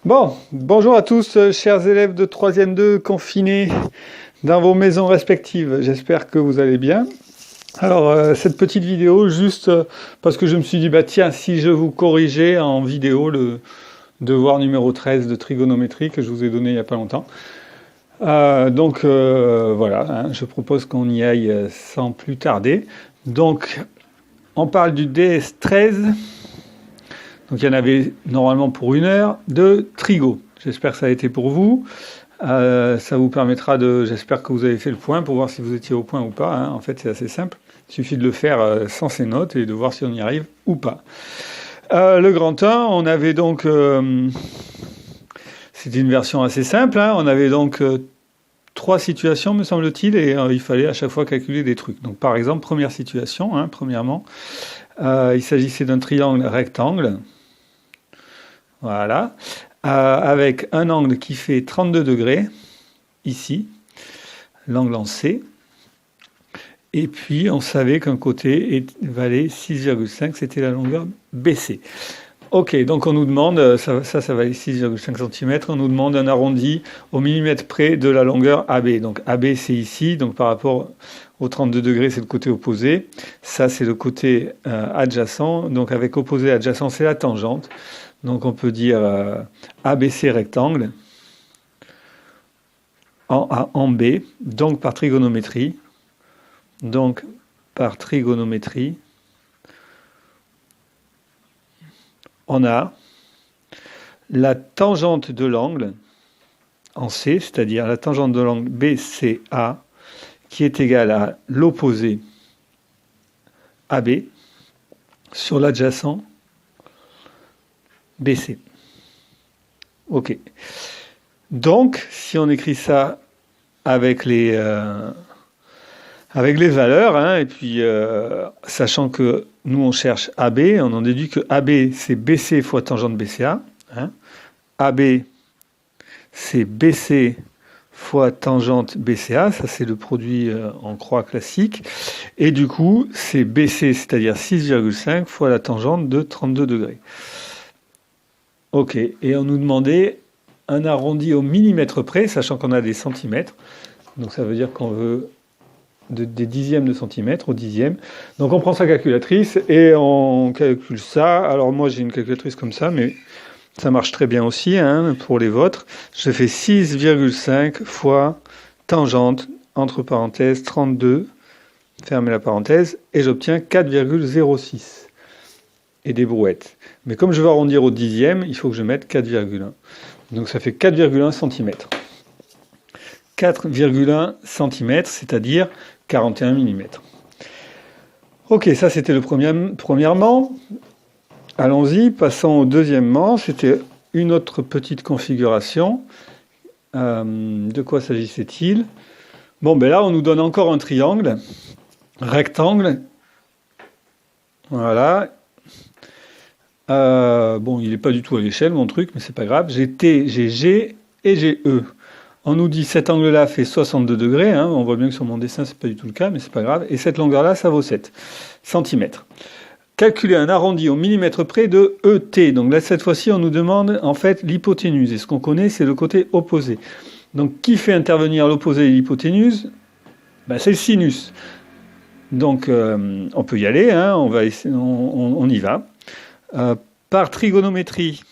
Bon, bonjour à tous, chers élèves de 3e 2 confinés dans vos maisons respectives. J'espère que vous allez bien. Alors, cette petite vidéo, juste parce que je me suis dit, bah tiens, si je vous corrigeais en vidéo le devoir numéro 13 de trigonométrie que je vous ai donné il n'y a pas longtemps. Voilà, hein, je propose qu'on y aille sans plus tarder. Donc, on parle du DS13. Donc il y en avait normalement pour 1 heure de trigo. J'espère que ça a été pour vous. Ça vous permettra de... J'espère que vous avez fait le point pour voir si vous étiez au point ou pas. Hein. En fait, c'est assez simple. Il suffit de le faire sans ces notes et de voir si on y arrive ou pas. Le grand 1, on avait donc... C'était une version assez simple. Hein. On avait donc 3 situations, me semble-t-il, et il fallait à chaque fois calculer des trucs. Donc par exemple, première situation, hein, premièrement, il s'agissait d'un triangle rectangle. Voilà, avec un angle qui fait 32 degrés, ici, l'angle en C. Et puis, on savait qu'un côté valait 6,5, c'était la longueur BC. Ok, donc on nous demande, ça valait 6,5 cm, on nous demande un arrondi au millimètre près de la longueur AB. Donc AB, c'est ici, donc par rapport au 32 degrés, c'est le côté opposé. Ça, c'est le côté adjacent. Donc avec opposé adjacent, c'est la tangente. Donc on peut dire ABC rectangle en A en B, donc par trigonométrie. On a la tangente de l'angle en C, c'est-à-dire la tangente de l'angle BCA, qui est égale à l'opposé AB sur l'adjacent BC. Ok. Donc, si on écrit ça avec les valeurs, hein, et puis sachant que nous on cherche AB, on en déduit que AB c'est BC fois tangente BCA. Hein. AB c'est BC fois tangente BCA, ça c'est le produit en croix classique. Et du coup, c'est BC, c'est-à-dire 6,5 fois la tangente de 32 degrés. Ok, et on nous demandait un arrondi au millimètre près, sachant qu'on a des centimètres. Donc ça veut dire qu'on veut des dixièmes de centimètre au dixième. Donc on prend sa calculatrice et on calcule ça. Alors moi j'ai une calculatrice comme ça, mais ça marche très bien aussi hein, pour les vôtres. Je fais 6,5 fois tangente, entre parenthèses, 32, fermez la parenthèse, et j'obtiens 4,06. Et des brouettes. Mais comme je veux arrondir au dixième, il faut que je mette 4,1. Donc ça fait 4,1 cm. 4,1 cm, c'est-à-dire 41 mm. Ok, ça c'était le premièrement. Allons-y, passons au deuxièmement. C'était une autre petite configuration. De quoi s'agissait-il? Bon, ben là, on nous donne encore un triangle, rectangle. Voilà. Bon, il n'est pas du tout à l'échelle, mon truc, mais c'est pas grave. J'ai T, j'ai G et j'ai E. On nous dit cet angle-là fait 62 degrés. Hein. On voit bien que sur mon dessin, c'est pas du tout le cas, mais c'est pas grave. Et cette longueur-là, ça vaut 7 cm. Calculer un arrondi au millimètre près de ET. Donc là, cette fois-ci, on nous demande en fait l'hypoténuse. Et ce qu'on connaît, c'est le côté opposé. Donc, qui fait intervenir l'opposé et l'hypoténuse? Ben, c'est le sinus. Donc, on peut y aller. Hein. On y va. Par trigonométrie.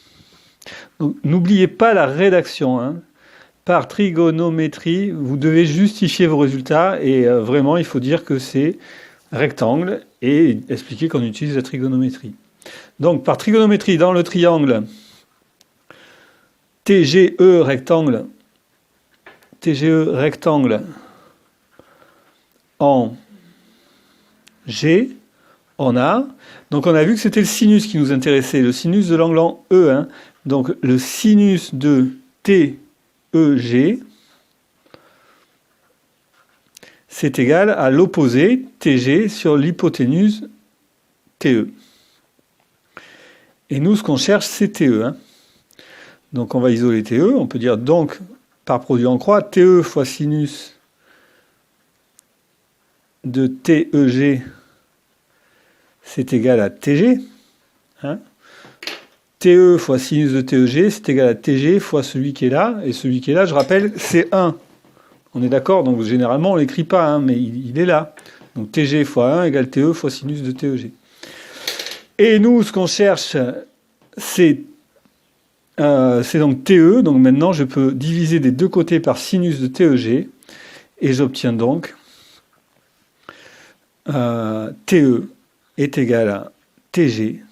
Donc, n'oubliez pas la rédaction. Hein. Par trigonométrie, vous devez justifier vos résultats et vraiment, il faut dire que c'est rectangle et expliquer qu'on utilise la trigonométrie. Donc, par trigonométrie, dans le triangle TGE rectangle en G, on a vu que c'était le sinus qui nous intéressait, le sinus de l'angle en E. Hein. Donc, le sinus de TEG, c'est égal à l'opposé TG sur l'hypoténuse TE. Et nous, ce qu'on cherche, c'est TE. Hein. Donc, on va isoler TE. On peut dire donc, par produit en croix, TE fois sinus de TEG, c'est égal à TG. Hein. TE fois sinus de TEG, c'est égal à TG fois celui qui est là. Et celui qui est là, je rappelle, c'est 1. On est d'accord? Donc généralement, on ne l'écrit pas, hein, mais il est là. Donc TG fois 1 égale TE fois sinus de TEG. Et nous, ce qu'on cherche, c'est donc TE. Donc maintenant, je peux diviser des deux côtés par sinus de TEG. Et j'obtiens donc TE est égal à TG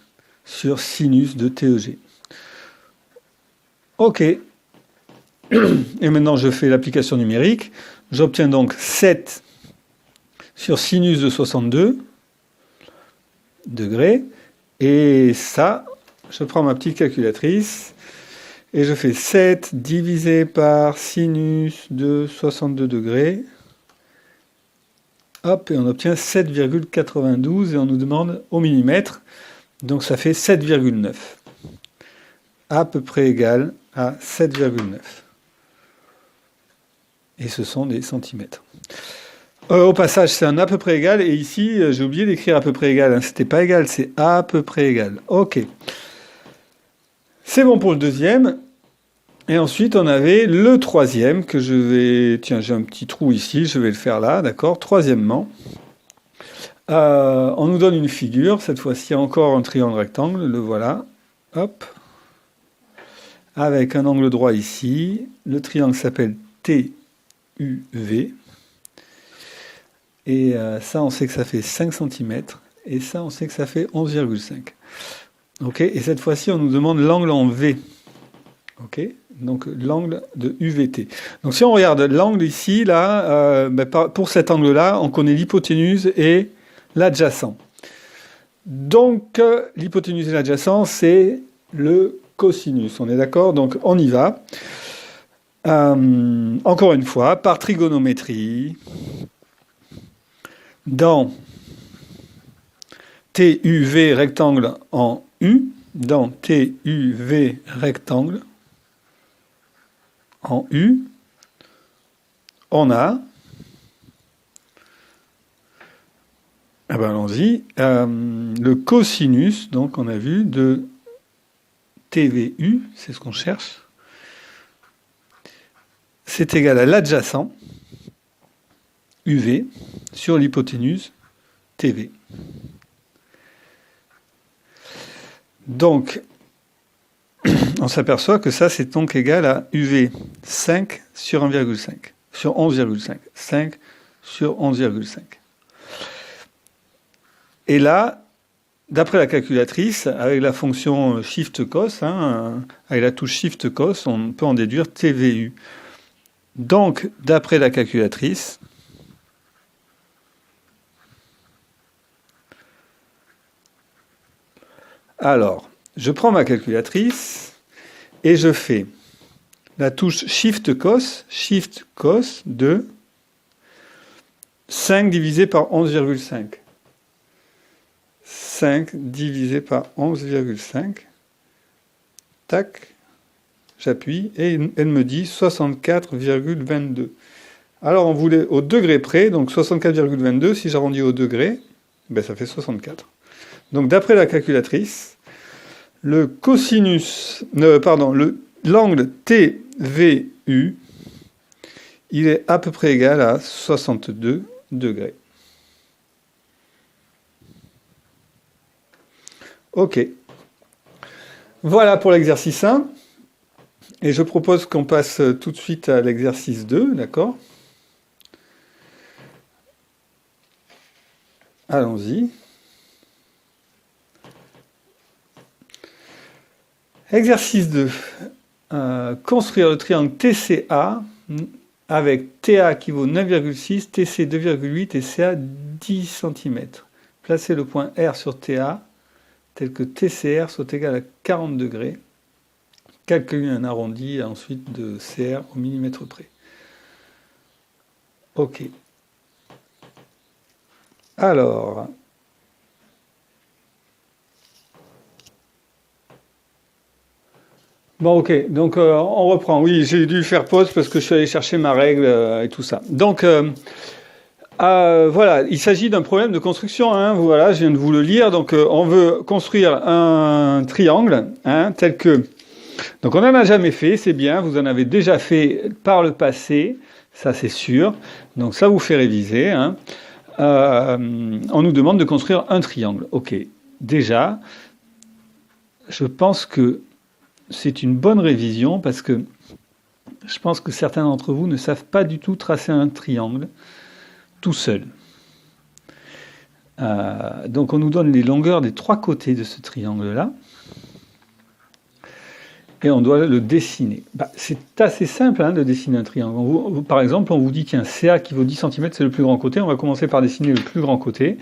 sur sinus de TEG. OK. Et maintenant, je fais l'application numérique. J'obtiens donc 7 sur sinus de 62 degrés. Et ça, je prends ma petite calculatrice et je fais 7 divisé par sinus de 62 degrés. Hop, et on obtient 7,92 et on nous demande au millimètre. Donc ça fait 7,9. À peu près égal à 7,9. Et ce sont des centimètres. Au passage, c'est un à peu près égal. Et ici, j'ai oublié d'écrire à peu près égal. C'était pas égal, c'est à peu près égal. OK. C'est bon pour le deuxième. Et ensuite, on avait le troisième que je vais... Tiens, j'ai un petit trou ici, je vais le faire là, d'accord? Troisièmement, on nous donne une figure. Cette fois-ci, encore un triangle rectangle. Le voilà. Hop. Avec un angle droit ici. Le triangle s'appelle TUV. Et ça, on sait que ça fait 5 cm. Et ça, on sait que ça fait 11,5. OK. Et cette fois-ci, on nous demande l'angle en V. OK. Donc, l'angle de UVT. Donc, si on regarde l'angle ici, là, pour cet angle-là, on connaît l'hypoténuse et l'adjacent. Donc, l'hypoténuse et l'adjacent, c'est le cosinus. On est d'accord? Donc, on y va. Encore une fois, par trigonométrie, dans TUV rectangle en U, dans TUV rectangle en U, on a, allons-y, le cosinus, donc on a vu, de TVU, c'est ce qu'on cherche, c'est égal à l'adjacent, UV, sur l'hypoténuse, TV. Donc, on s'aperçoit que ça, c'est donc égal à UV 5 sur 1,5, sur 11,5. 5 sur 11,5. Et là, d'après la calculatrice, avec la fonction Shift Cos, avec la touche Shift Cos, on peut en déduire TVU. Donc, d'après la calculatrice, alors, je prends ma calculatrice et je fais la touche Shift Cos de 5 divisé par 11,5. 5 divisé par 11,5. Tac, j'appuie et elle me dit 64,22. Alors on voulait au degré près, donc 64,22, si j'arrondis au degré, ça fait 64. Donc d'après la calculatrice, le cosinus, l'angle TVU, il est à peu près égal à 62 degrés. OK. Voilà pour l'exercice 1. Et je propose qu'on passe tout de suite à l'exercice 2, d'accord? Allons-y. Exercice 2. Construire le triangle TCA avec TA qui vaut 9,6, TC 2,8 et CA 10 cm. Placez le point R sur TA tel que TCR soit égal à 40 degrés. Calculez un arrondi ensuite de CR au millimètre près. OK. Alors... Bon, ok, donc on reprend. Oui, j'ai dû faire pause parce que je suis allé chercher ma règle et tout ça. Donc, Voilà, il s'agit d'un problème de construction, hein. Voilà, je viens de vous le lire. Donc, on veut construire un triangle, hein, tel que... Donc, on n'en a jamais fait, c'est bien. Vous en avez déjà fait par le passé, ça c'est sûr. Donc, ça vous fait réviser, hein. On nous demande de construire un triangle. Ok, déjà, je pense que c'est une bonne révision parce que je pense que certains d'entre vous ne savent pas du tout tracer un triangle tout seul. Donc on nous donne les longueurs des trois côtés de ce triangle-là. Et on doit le dessiner. C'est assez simple, hein, de dessiner un triangle. Par exemple, on vous dit qu'il y a un CA qui vaut 10 cm, c'est le plus grand côté. On va commencer par dessiner le plus grand côté.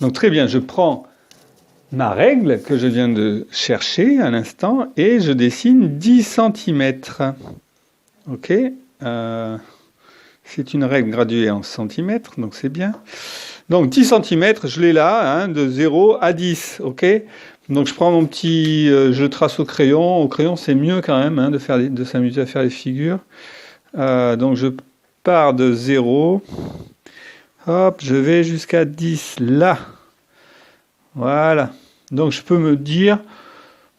Donc très bien, je prends ma règle que je viens de chercher à l'instant et je dessine 10 cm. Ok, c'est une règle graduée en centimètres, donc c'est bien. Donc 10 cm, je l'ai là, hein, de 0 à 10, ok. Donc je prends mon petit, je trace au crayon. Au crayon, c'est mieux quand même, hein, de s'amuser à faire les figures. Donc je pars de 0, hop, je vais jusqu'à 10 là. Voilà. Donc je peux me dire,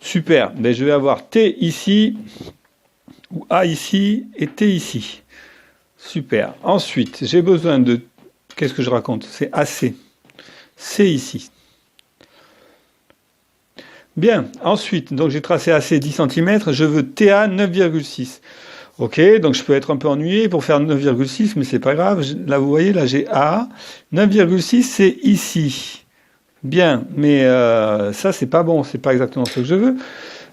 super, ben, je vais avoir T ici, ou A ici, et T ici. Super. Ensuite, j'ai besoin de... Qu'est-ce que je raconte? C'est AC. C ici. Bien. Ensuite, donc j'ai tracé AC 10 cm, je veux TA 9,6. Ok, donc je peux être un peu ennuyé pour faire 9,6, mais c'est pas grave. Là, vous voyez, là j'ai A. 9,6, c'est ici. Bien, mais ça, c'est pas bon. C'est pas exactement ce que je veux.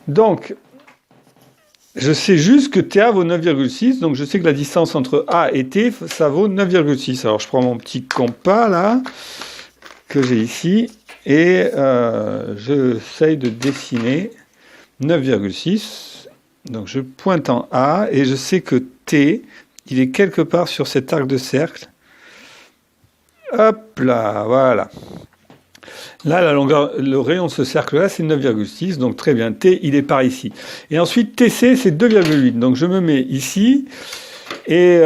Donc, je sais juste que TA vaut 9,6, donc je sais que la distance entre A et T, ça vaut 9,6. Alors je prends mon petit compas là, que j'ai ici, et j'essaye de dessiner 9,6. Donc je pointe en A, et je sais que T, il est quelque part sur cet arc de cercle. Hop là, voilà. Là, la longueur, le rayon de ce cercle-là, c'est 9,6, donc très bien. T, il est par ici. Et ensuite, TC, c'est 2,8. Donc je me mets ici et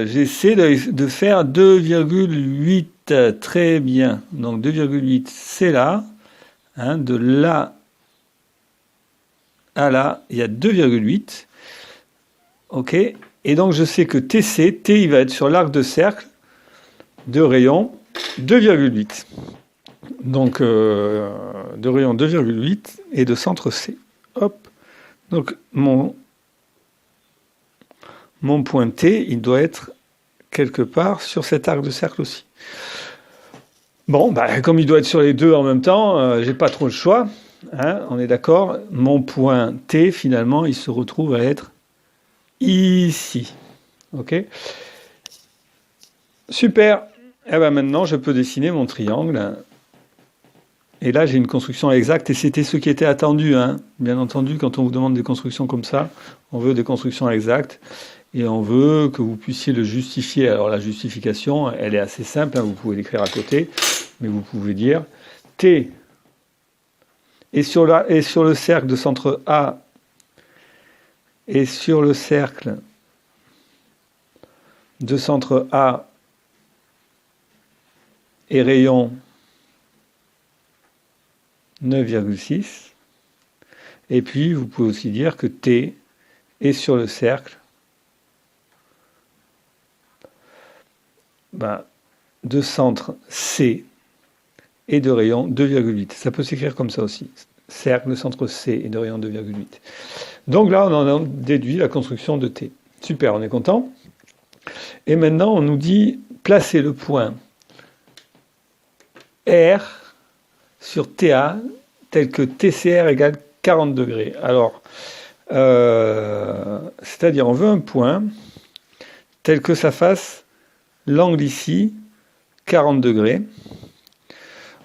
j'essaie de faire 2,8. Très bien. Donc 2,8, c'est là. Hein, de là à là, il y a 2,8. OK. Et donc je sais que TC, T, il va être sur l'arc de cercle de rayon 2,8. Donc, de rayon 2,8 et de centre C. Hop. Donc, mon point T, il doit être quelque part sur cet arc de cercle aussi. Bon, comme il doit être sur les deux en même temps, j'ai pas trop le choix. Hein, on est d'accord. Mon point T, finalement, il se retrouve à être ici. OK. Super. Et maintenant, je peux dessiner mon triangle. Et là, j'ai une construction exacte, et c'était ce qui était attendu, hein. Bien entendu, quand on vous demande des constructions comme ça, on veut des constructions exactes, et on veut que vous puissiez le justifier. Alors la justification, elle est assez simple, hein, vous pouvez l'écrire à côté, mais vous pouvez dire T est sur le cercle de centre A, et sur le cercle de centre A et rayon 9,6. Et puis, vous pouvez aussi dire que T est sur le cercle de centre C et de rayon 2,8. Ça peut s'écrire comme ça aussi. Cercle de centre C et de rayon 2,8. Donc là, on en a déduit la construction de T. Super, on est content. Et maintenant, on nous dit placer le point R sur TA, tel que TCR égale 40 degrés. Alors, c'est-à-dire on veut un point tel que ça fasse l'angle ici, 40 degrés.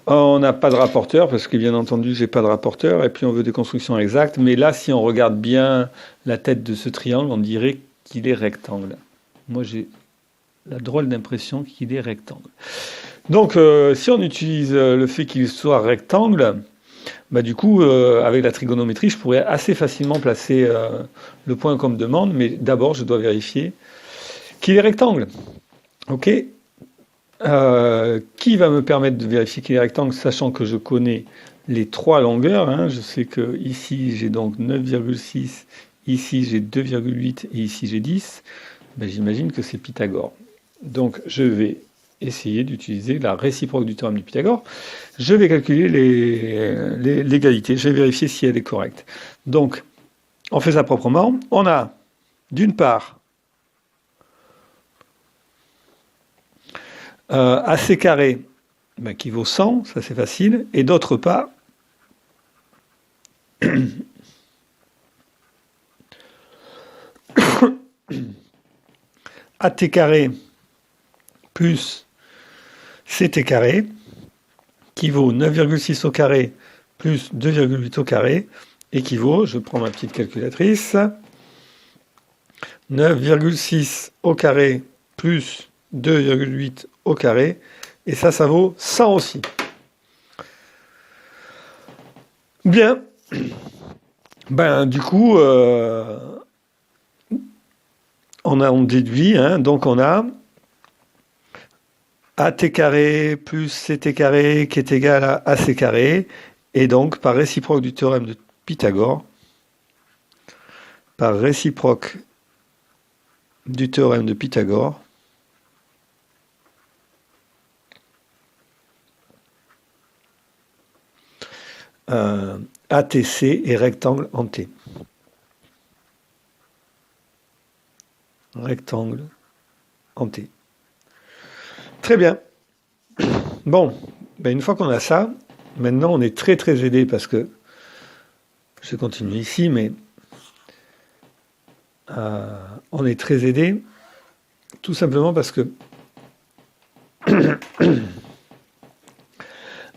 On n'a pas de rapporteur, parce que bien entendu, j'ai pas de rapporteur, et puis on veut des constructions exactes, mais là, si on regarde bien la tête de ce triangle, on dirait qu'il est rectangle. Moi, j'ai la drôle d'impression qu'il est rectangle. Donc, si on utilise le fait qu'il soit rectangle, du coup, avec la trigonométrie, je pourrais assez facilement placer le point comme demande, mais d'abord, je dois vérifier qu'il est rectangle. OK? qui va me permettre de vérifier qu'il est rectangle, sachant que je connais les trois longueurs. Hein. Je sais que ici j'ai donc 9,6, ici j'ai 2,8 et ici j'ai 10. Ben, j'imagine que c'est Pythagore. Donc je vais essayer d'utiliser la réciproque du théorème de Pythagore. Je vais calculer l'égalité, je vais vérifier si elle est correcte. Donc, on fait ça proprement. On a, d'une part, AC carré ben, qui vaut 100, ça c'est facile, et d'autre part, AT carré plus CT carré qui vaut 9,6 au carré plus 2,8 au carré équivaut, je prends ma petite calculatrice, 9,6 au carré plus 2,8 au carré, et ça vaut 100 aussi. Bien, ben du coup, on déduit, hein, donc on a AT carré plus CT carré qui est égal à AC carré, et donc par réciproque du théorème de Pythagore, par réciproque du théorème de Pythagore, ATC est rectangle en T. Rectangle en T. Très bien. Bon, ben une fois qu'on a ça, maintenant on est très très aidé parce que je continue ici, mais on est très aidé tout simplement parce que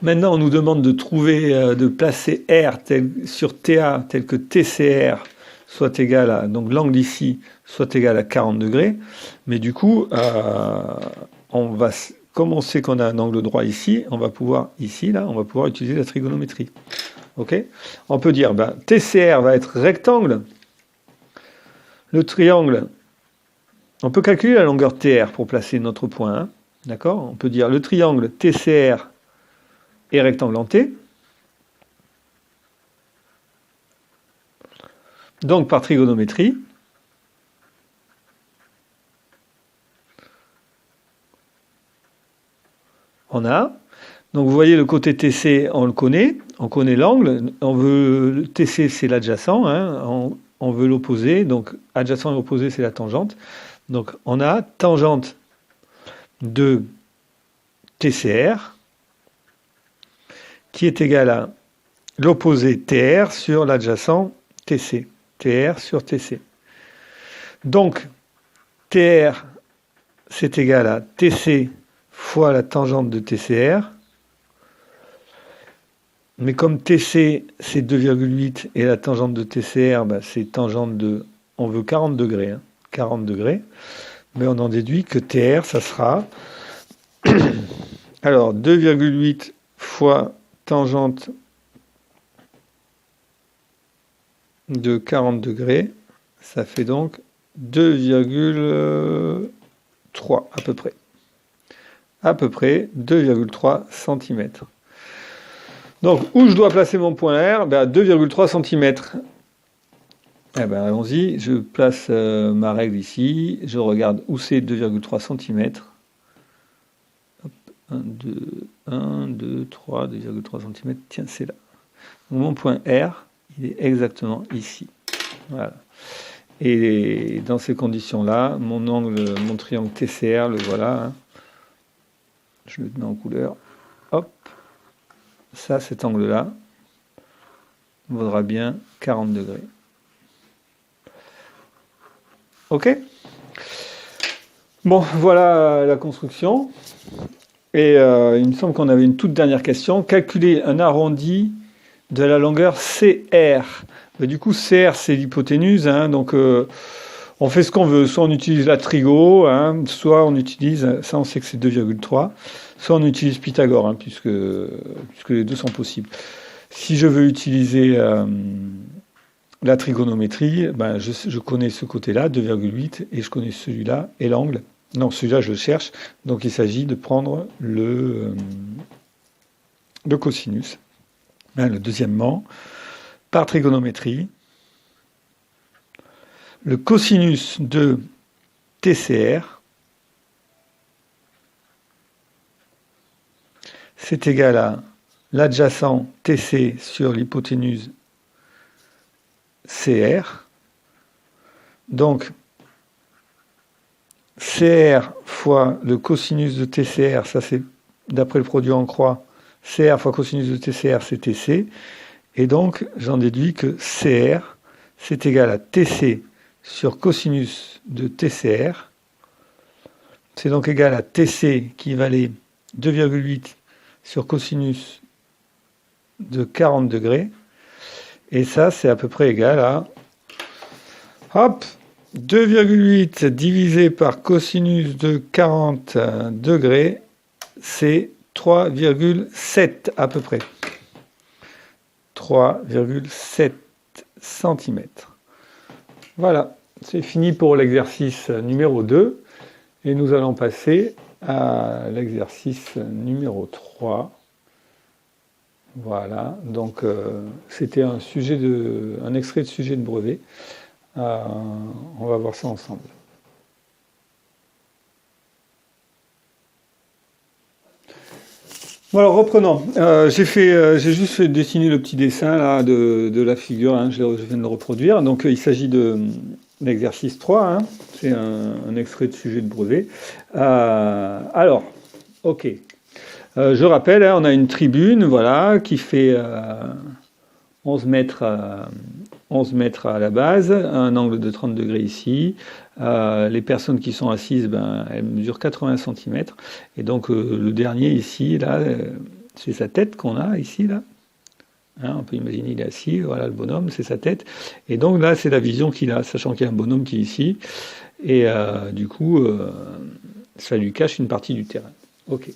maintenant on nous demande de trouver, de placer R sur TA tel que TCR soit égal à, donc l'angle ici soit égal à 40 degrés, mais du coup, on va, comme on sait qu'on a un angle droit ici, on va pouvoir, ici, là, on va pouvoir utiliser la trigonométrie. Ok ? On peut dire, ben, TCR va être rectangle, le triangle, on peut calculer la longueur TR pour placer notre point, hein, d'accord ? On peut dire le triangle TCR est rectangle en T. Donc par trigonométrie, on a, donc vous voyez le côté TC, on le connaît, on connaît l'angle, on veut, le TC c'est l'adjacent, hein, on veut l'opposé, donc adjacent et opposé c'est la tangente. Donc on a tangente de TCR qui est égale à l'opposé TR sur l'adjacent TC. TR sur TC. Donc, TR, c'est égal à TC fois la tangente de TCR. Mais comme TC, c'est 2,8 et la tangente de TCR, bah, c'est tangente de... On veut 40 degrés. Hein, 40 degrés. Mais on en déduit que TR, ça sera... Alors, 2,8 fois tangente de 40 degrés, ça fait donc 2,3 à peu près. À peu près 2,3 cm. Donc, où je dois placer mon point R? Ben, 2,3 cm. Eh ben, allons-y, je place ma règle ici, je regarde où c'est 2,3 cm. Hop, 1, 2, 3, 2,3 cm, tiens, c'est là. Donc, mon point R, il est exactement ici. Voilà. Et dans ces conditions-là, mon angle, mon triangle TCR, le voilà. Hein. Je le mets en couleur. Hop. Ça, cet angle-là, vaudra bien 40 degrés. Ok ? Bon, voilà la construction. Et il me semble qu'on avait une toute dernière question. Calculer un arrondi de la longueur CR. Mais du coup, CR, c'est l'hypoténuse. Hein, donc, on fait ce qu'on veut. Soit on utilise la trigo, hein, soit on utilise, ça on sait que c'est 2,3, soit on utilise Pythagore, hein, puisque les deux sont possibles. Si je veux utiliser la trigonométrie, ben je connais ce côté-là, 2,8, et je connais celui-là, et l'angle, Non, celui-là, je le cherche. Donc, il s'agit de prendre le cosinus. Hein, le deuxièmement, par trigonométrie, le cosinus de TCR, c'est égal à l'adjacent TC sur l'hypoténuse CR. Donc, CR fois le cosinus de TCR, ça c'est d'après le produit en croix, CR fois cosinus de TCR, c'est TC. Et donc, j'en déduis que CR, c'est égal à TC sur cosinus de TCR. C'est donc égal à TC qui valait 2,8 sur cosinus de 40 degrés. Et ça, c'est à peu près égal à... Hop, 2,8 divisé par cosinus de 40 degrés, c'est 3,7 à peu près. 3,7 cm. Voilà, c'est fini pour l'exercice numéro 2. Et nous allons passer à l'exercice numéro 3. Voilà, donc c'était un extrait de sujet de brevet. On va voir ça ensemble. Bon alors reprenons. J'ai juste fait dessiner le petit dessin là de la figure. Hein, je viens de le reproduire. Donc il s'agit de l'exercice 3. Hein, c'est un extrait de sujet de brevet. Alors, ok. Je rappelle, hein, on a une tribune, voilà, qui fait 11 mètres à la base, un angle de 30 degrés ici. Les personnes qui sont assises, elles mesurent 80 cm. Et donc le dernier ici, là, c'est sa tête qu'on a ici, là. Hein, on peut imaginer il est assis, voilà le bonhomme, c'est sa tête. Et donc là, c'est la vision qu'il a, sachant qu'il y a un bonhomme qui est ici. Et du coup, ça lui cache une partie du terrain. Ok.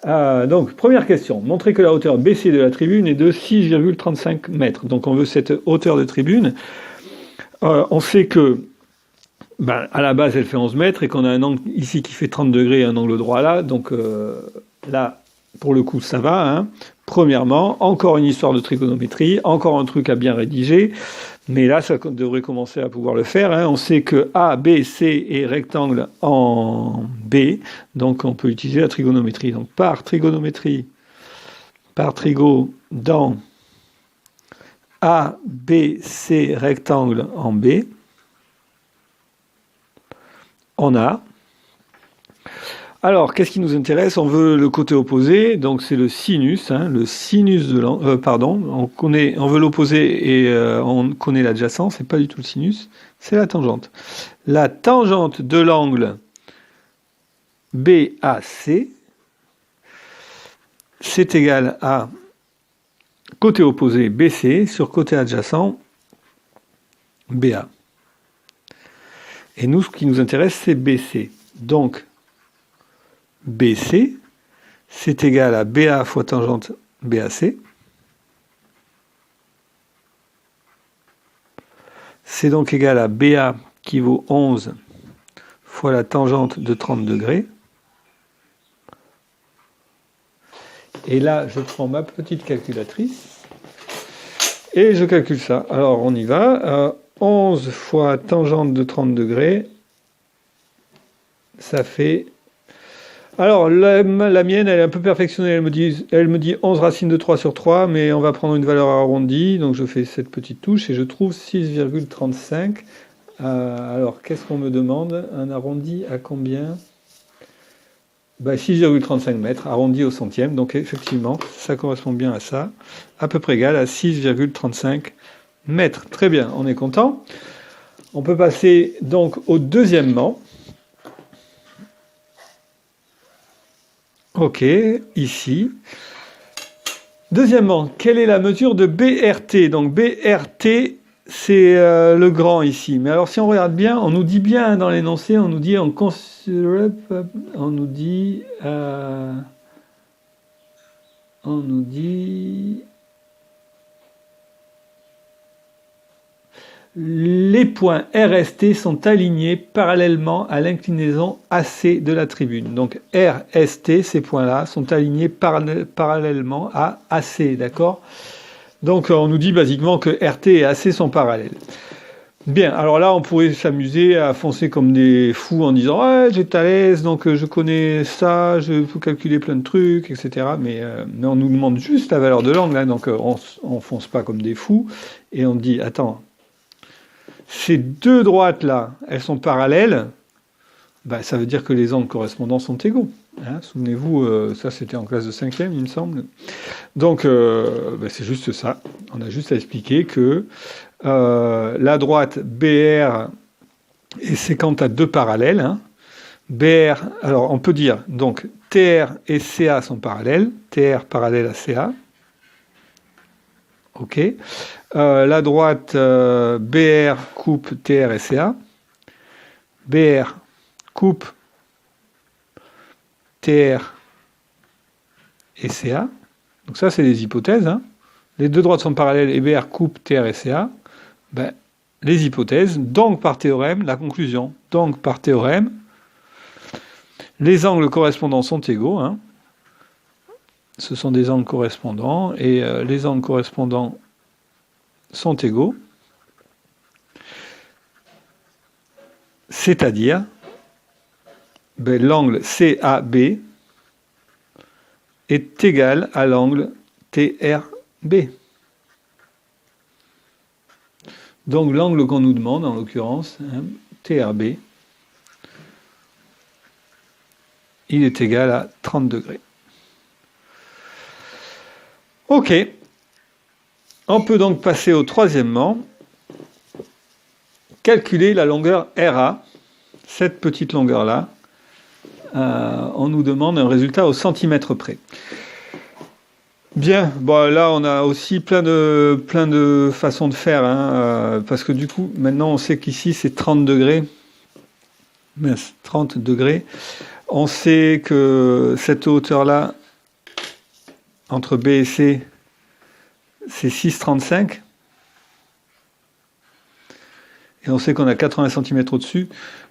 Donc, première question. Montrer que la hauteur BC de la tribune est de 6,35 mètres. Donc, on veut cette hauteur de tribune. On sait que, à la base, elle fait 11 mètres et qu'on a un angle ici qui fait 30 degrés et un angle droit là. Donc, là, pour le coup, ça va. Hein. Premièrement, encore une histoire de trigonométrie, encore un truc à bien rédiger. Mais là, ça devrait commencer à pouvoir le faire. Hein. On sait que A, B, C est rectangle en B, donc on peut utiliser la trigonométrie. Donc par trigonométrie, par trigo dans A, B, C rectangle en B, on a... Alors, qu'est-ce qui nous intéresse? On veut le côté opposé, donc c'est le sinus, hein, le sinus de l'angle. On veut l'opposé et on connaît l'adjacent, c'est pas du tout le sinus, c'est la tangente. La tangente de l'angle BAC, c'est égal à côté opposé BC sur côté adjacent BA. Et nous, ce qui nous intéresse, c'est BC. Donc, BC, c'est égal à BA fois tangente BAC. C'est donc égal à BA qui vaut 11 fois la tangente de 30 degrés. Et là, je prends ma petite calculatrice et je calcule ça. Alors, on y va. 11 fois tangente de 30 degrés, ça fait... Alors, la mienne, elle est un peu perfectionnée. Elle me dit 11 racines de 3 sur 3, mais on va prendre une valeur arrondie. Donc, je fais cette petite touche et je trouve 6,35. Alors, qu'est-ce qu'on me demande? Un arrondi à combien? 6,35 mètres, arrondi au centième. Donc, effectivement, ça correspond bien à ça. À peu près égal à 6,35 mètres. Très bien, on est content. On peut passer donc au deuxièmement. Ok, ici. Deuxièmement, quelle est la mesure de BRT? Donc BRT, c'est le grand ici. Mais alors si on regarde bien, on nous dit bien dans l'énoncé, on nous dit les points RST sont alignés parallèlement à l'inclinaison AC de la tribune. Donc RST, ces points-là, sont alignés parallèlement à AC, d'accord? Donc on nous dit basiquement que RT et AC sont parallèles. Bien, alors là on pourrait s'amuser à foncer comme des fous en disant ouais, j'ai Thalès, donc je connais ça, je peux calculer plein de trucs, etc. Mais on nous demande juste la valeur de l'angle, hein, donc on fonce pas comme des fous, et on dit attends, ces deux droites-là, elles sont parallèles, bah, ça veut dire que les angles correspondants sont égaux. Hein, souvenez-vous, ça c'était en classe de 5e, il me semble. Donc, bah, c'est juste ça. On a juste à expliquer que la droite BR est séquente à deux parallèles. Hein. BR, alors on peut dire, donc TR et CA sont parallèles. TR parallèle à CA. OK. La droite BR coupe TR et CA. BR coupe TR et CA. Donc ça, c'est des hypothèses. Hein. Les deux droites sont parallèles et BR coupe TR et CA. Ben, les hypothèses, donc par théorème, la conclusion. Donc par théorème, les angles correspondants sont égaux. Hein. Ce sont des angles correspondants et les angles correspondants sont égaux. C'est-à-dire, ben, l'angle CAB est égal à l'angle TRB. Donc l'angle qu'on nous demande, en l'occurrence, hein, TRB, il est égal à 30 degrés. OK. On peut donc passer au troisièmement. Calculer la longueur RA, cette petite longueur-là. On nous demande un résultat au centimètre près. Bien, bon, là on a aussi plein de façons de faire, hein, parce que du coup, maintenant on sait qu'ici c'est 30 degrés. 30 degrés. On sait que cette hauteur-là, entre B et C, c'est 6,35. Et on sait qu'on a 80 cm au-dessus.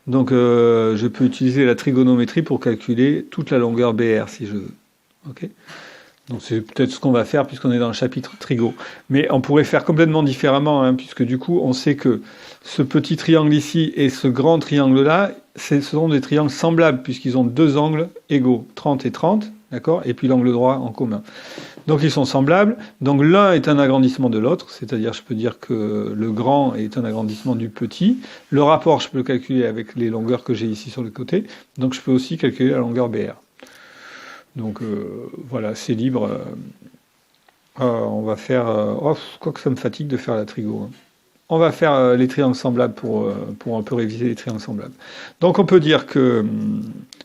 Donc je peux utiliser la trigonométrie pour calculer toute la longueur BR si je veux. Okay, donc c'est peut-être ce qu'on va faire puisqu'on est dans le chapitre trigo. Mais on pourrait faire complètement différemment, hein, puisque du coup on sait que ce petit triangle ici et ce grand triangle-là, ce sont des triangles semblables puisqu'ils ont deux angles égaux, 30 et 30, d'accord, et puis l'angle droit en commun. Donc ils sont semblables, donc l'un est un agrandissement de l'autre, c'est-à-dire je peux dire que le grand est un agrandissement du petit. Le rapport, je peux le calculer avec les longueurs que j'ai ici sur le côté, donc je peux aussi calculer la longueur BR. Donc voilà, c'est libre. On va faire... quoi que ça me fatigue de faire la trigo. Hein. On va faire les triangles semblables pour un peu réviser les triangles semblables. Donc on peut dire que,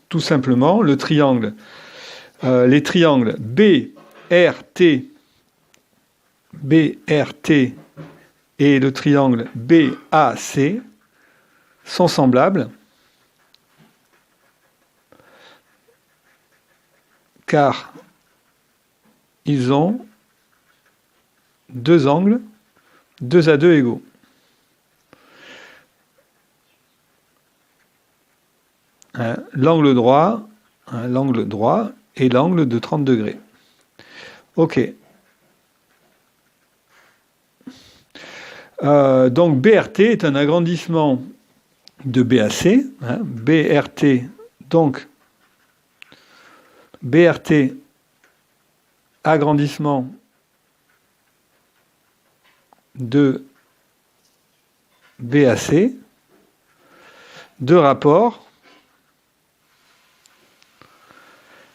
tout simplement, les triangles BRT et le triangle BAC sont semblables car ils ont deux angles 2 à 2 égaux. L'angle droit et l'angle de 30 degrés. OK. Donc BRT est un agrandissement de BAC. Hein, BRT, donc BRT, agrandissement de BAC, de rapport.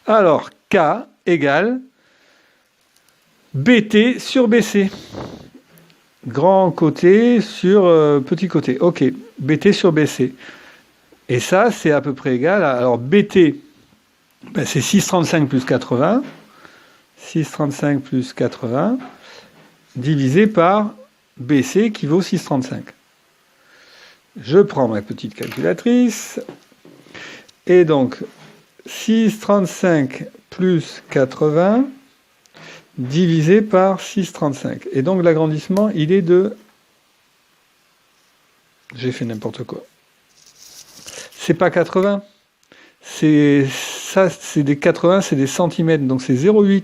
Alors, K égale BT sur BC. Grand côté sur petit côté. OK, BT sur BC. Et ça, c'est à peu près égal à... Alors, BT, ben, c'est 6,35 plus 80. 6,35 plus 80 divisé par BC qui vaut 6,35. Je prends ma petite calculatrice. Et donc, 6,35 plus 80 divisé par 6,35. Et donc l'agrandissement, il est de J'ai fait n'importe quoi. C'est pas 80. C'est des 80, c'est des centimètres, donc c'est 0,8.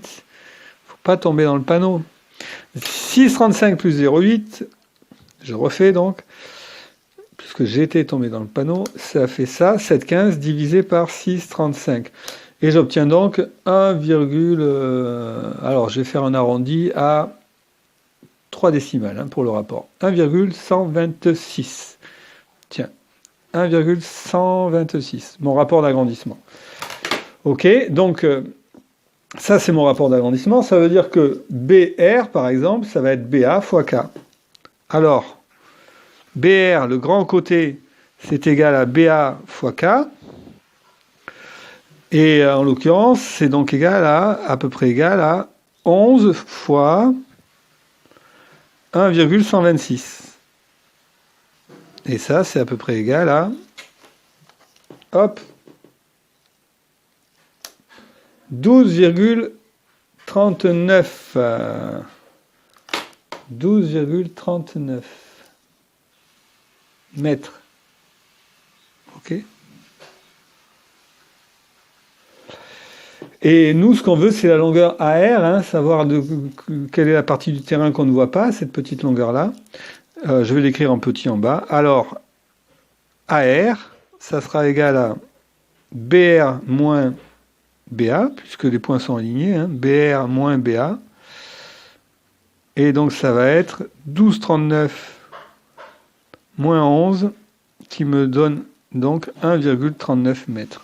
Faut pas tomber dans le panneau. 6,35 plus 0,8, je refais donc, puisque j'étais tombé dans le panneau, ça fait ça, 7,15 divisé par 6,35. Et j'obtiens donc 1, alors je vais faire un arrondi à 3 décimales pour le rapport. 1,126. Tiens, 1,126, mon rapport d'agrandissement. Ok, donc ça c'est mon rapport d'agrandissement, ça veut dire que BR par exemple, ça va être BA fois K. Alors, BR, le grand côté, c'est égal à BA fois K, et en l'occurrence, c'est donc égal à peu près égal à 11 fois 1,126. Et ça, c'est à peu près égal à, hop, 12,39. 12,39 mètres. Ok. Et nous, ce qu'on veut, c'est la longueur AR, savoir quelle est la partie du terrain qu'on ne voit pas, cette petite longueur-là. Je vais l'écrire en petit en bas. Alors, AR, ça sera égal à BR moins BA, puisque les points sont alignés, BR moins BA. Et donc ça va être 12,39 moins 11, qui me donne donc 1,39 mètres.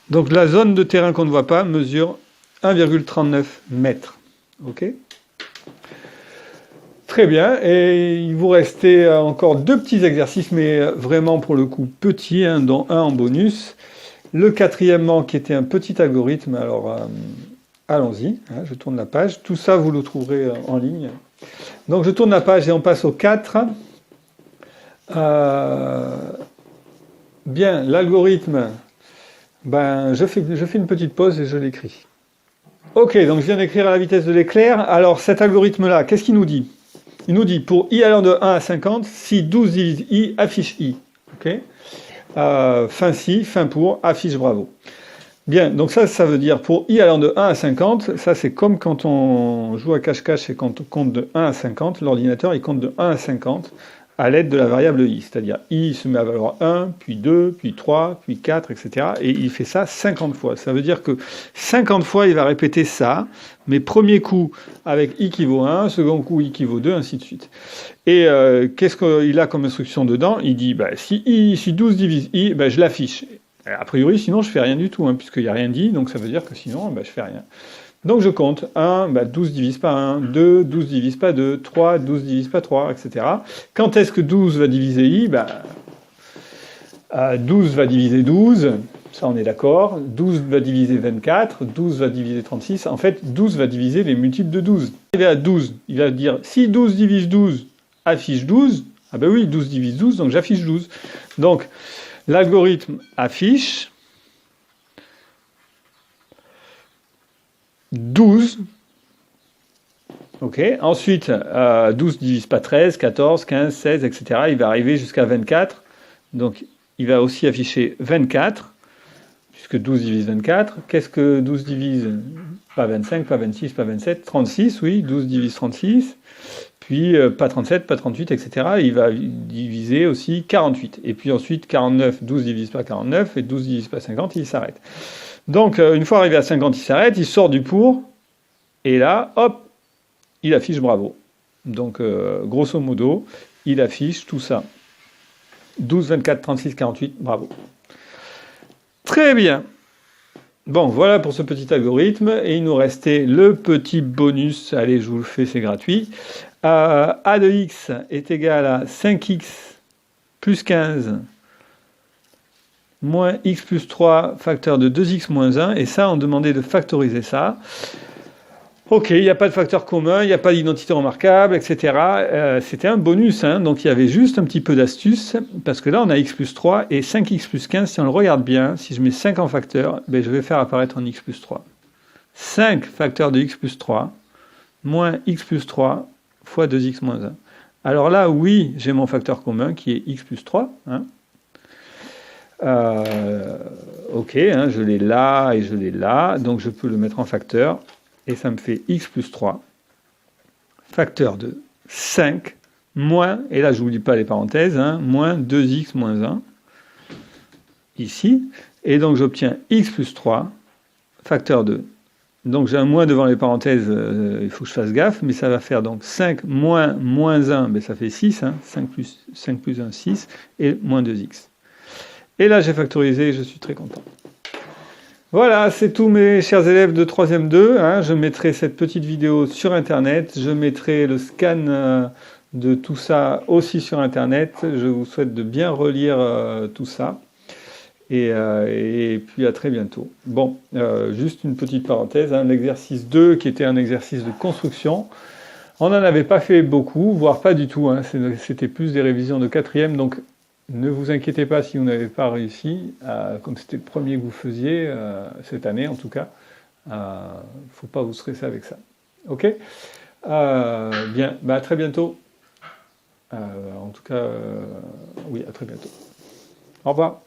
Donc la zone de terrain qu'on ne voit pas mesure 1,39 mètres. Ok ? Très bien, et il vous restait encore 2 petits exercices, mais vraiment pour le coup petits, dont un en bonus. Le quatrièmement qui était un petit algorithme, alors allons-y, je tourne la page. Tout ça, vous le trouverez en ligne. Donc je tourne la page et on passe au 4. Bien, l'algorithme, je fais une petite pause et je l'écris. Ok, donc je viens d'écrire à la vitesse de l'éclair. Alors cet algorithme-là, qu'est-ce qu'il nous dit ? Il nous dit, pour i allant de 1 à 50, si 12 divise i, affiche i. Ok ? Fin si, fin pour, affiche bravo. Bien, donc ça veut dire pour i allant de 1 à 50, ça c'est comme quand on joue à cache-cache et quand on compte de 1 à 50, l'ordinateur il compte de 1 à 50 à l'aide de la variable i, c'est-à-dire i se met à valoir 1, puis 2, puis 3, puis 4, etc. Et il fait ça 50 fois. Ça veut dire que 50 fois il va répéter ça, mais premier coup avec i qui vaut 1, second coup i qui vaut 2, ainsi de suite. Et qu'est-ce qu'il a comme instruction dedans ? Il dit, si 12 divise i, je l'affiche. A priori, sinon je fais rien du tout, puisqu'il n'y a rien dit, donc ça veut dire que sinon, je fais rien. Donc je compte 1, 12 divise pas 1, 2, 12 divise pas 2, 3, 12 divise pas 3, etc. Quand est-ce que 12 va diviser i ? 12 va diviser 12, ça on est d'accord. 12 va diviser 24, 12 va diviser 36. En fait, 12 va diviser les multiples de 12. Il va à 12, il va dire, si 12 divise 12, affiche 12. Ah ben oui, 12 divise 12, donc j'affiche 12. Donc, l'algorithme affiche 12. Ok. Ensuite, 12 divise pas 13, 14, 15, 16, etc. Il va arriver jusqu'à 24. Donc, il va aussi afficher 24, puisque 12 divise 24. Qu'est-ce que 12 divise ? Pas 25, pas 26, pas 27. 36, oui, 12 divise 36. Puis, pas 37, pas 38, etc. Il va diviser aussi 48. Et puis ensuite, 49, 12 divise pas 49, et 12 divise pas 50, il s'arrête. Donc, une fois arrivé à 50, il s'arrête, il sort du pour, et là, hop, il affiche bravo. Donc, grosso modo, il affiche tout ça. 12, 24, 36, 48, bravo. Très bien. Bon, voilà pour ce petit algorithme, et il nous restait le petit bonus. Allez, je vous le fais, c'est gratuit. A de x est égal à 5x plus 15 moins x plus 3 facteur de 2x moins 1, et ça, on demandait de factoriser ça. Ok, il n'y a pas de facteur commun, il n'y a pas d'identité remarquable, etc. C'était un bonus, donc il y avait juste un petit peu d'astuce, parce que là, on a x plus 3 et 5x plus 15, si on le regarde bien, si je mets 5 en facteur, je vais faire apparaître en x plus 3. 5 facteur de x plus 3 moins x plus 3 fois 2x moins 1. Alors là, oui, j'ai mon facteur commun qui est x plus 3. Hein. Ok, hein, je l'ai là et je l'ai là, donc je peux le mettre en facteur, et ça me fait x plus 3, facteur de 5, moins, et là je ne vous dis pas les parenthèses, hein, moins 2x moins 1, ici, et donc j'obtiens x plus 3, facteur de... Donc j'ai un moins devant les parenthèses, il faut que je fasse gaffe, mais ça va faire donc 5 moins moins 1, ben ça fait 6, hein, 5 plus 1, 6, et moins 2x. Et là j'ai factorisé, je suis très content. Voilà, c'est tout mes chers élèves de 3e 2. Hein. Je mettrai cette petite vidéo sur Internet, je mettrai le scan de tout ça aussi sur Internet. Je vous souhaite de bien relire tout ça. Et puis à très bientôt. Bon, juste une petite parenthèse, hein, l'exercice 2 qui était un exercice de construction, on n'en avait pas fait beaucoup, voire pas du tout, hein, c'était plus des révisions de 4e, donc ne vous inquiétez pas si vous n'avez pas réussi, comme c'était le premier que vous faisiez, cette année en tout cas, il ne faut pas vous stresser avec ça. Ok, bien, bah, à très bientôt. En tout cas, oui, à très bientôt. Au revoir.